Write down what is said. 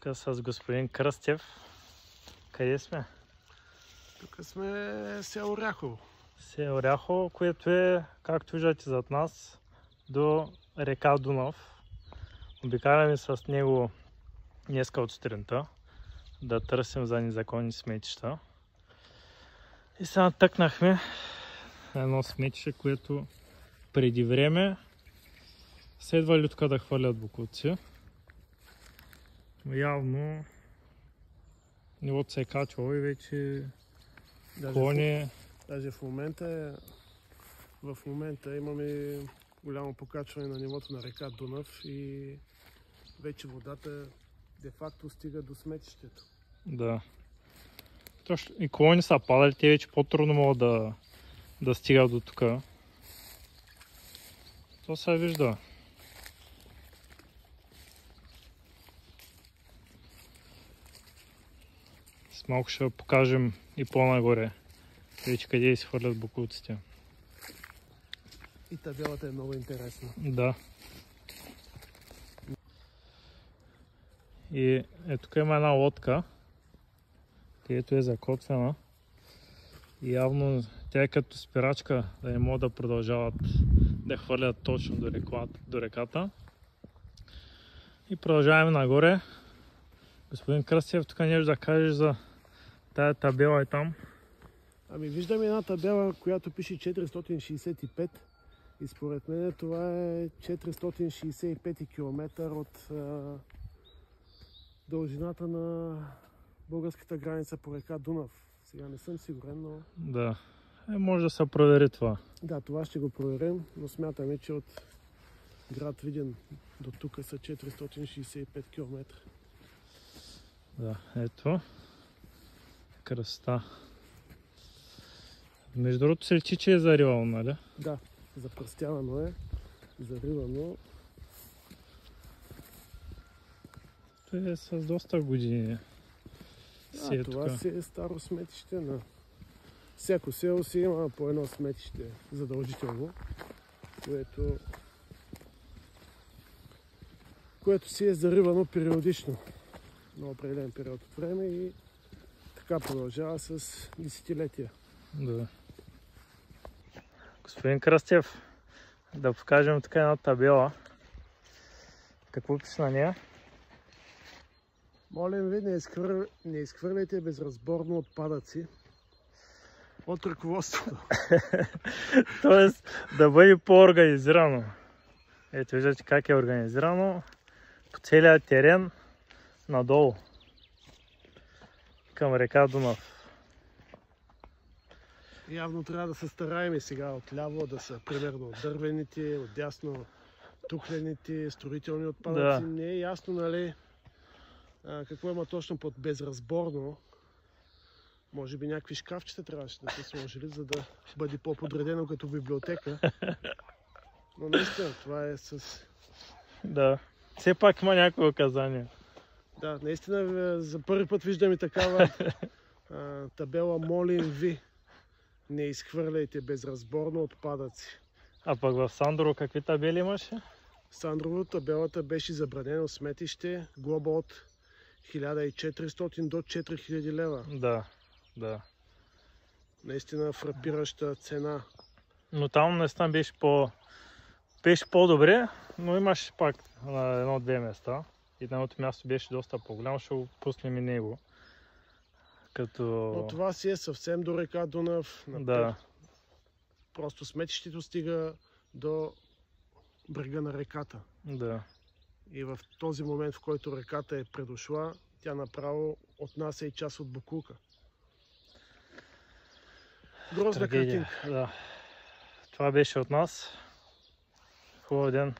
Тук с господин Кръстев. Къде сме? Тук сме село Оряхово. Село Оряхово, което е, както виждате зад нас, до река Дунав. Обикаляме с него днеска от сутринта да търсим за незаконни сметища. И сега тъкнахме едно сметище, което преди време следва людка да хвърлят боклуци. Явно нивото се е качвало и вече клони. Даже в момента имаме голямо покачване на нивото на река Дунав и вече водата де-факто стига до сметището. Да. Точно. И клони са падали, те вече по-трудно могат да стигат до тук. То се вижда. С малко ще покажем и по-нагоре. Вече къде си хвърлят боклуците. И табелата е много интересна. Да. И тук има една лодка, където е закотвена. И явно тя е като спирачка, да не могат да продължават да хвърлят точно до реката. И продължаваме нагоре. Господин Кръстев, тук нещо да кажеш за тая табела е там. Ами виждаме една табела, която пише 465 и според мен това е 465 км от дължината на българската граница по река Дунав. Сега не съм сигурен, но... Да, може да се провери това. Да, това ще го проверим, но смятаме, че от град Видин до тук са 465 км. Да, ето. Кръста. Между другото се личи, че е заривало, нали? Да, запръстявано е, заривано. Това е с доста години. Това си е старо сметище на... Всяко село си има по едно сметище задължително, което си е заривано периодично на определен период от време и така продължава с десетилетия. Да. Господин Кръстев, да покажем така една табела. Какво пише на нея? Молим ви, не изхвърляйте безразборно отпадъци от ръководството. Тоест да бъде по-организирано. Ето виждате как е организирано по целия терен надолу към река Дунав. Явно трябва да се стараем сега отляво да са примерно дървените, отдясно тухлените, строителни отпадъци. Да. Не е ясно, нали, какво има точно под безразборно. Може би някакви шкафчета трябваше да се сложили, за да бъде по-подредено като библиотека. Но наистина това е с... Да, все пак има някакво указание. Да, наистина за първи път виждам и такава табела. Молим ви, не изхвърляйте безразборно отпадъци. А пък в Сандрово какви табели имаше? В Сандрово табелата беше забранено сметище, глоба от 1400 до 4000 лева. Да, да. Наистина фрапираща цена. Но там наистина беше по-добре, но имаше пак на едно-две места. И на едното място беше доста по-голямо, ще го пуснем и него. Но това си е съвсем до река Дунав. Да. Просто сметището стига до брега на реката. Да. И в този момент, в който реката е предошла, тя направо отнася и част от боклука. Грозна картинка. Да. Това беше от нас. Хубав ден.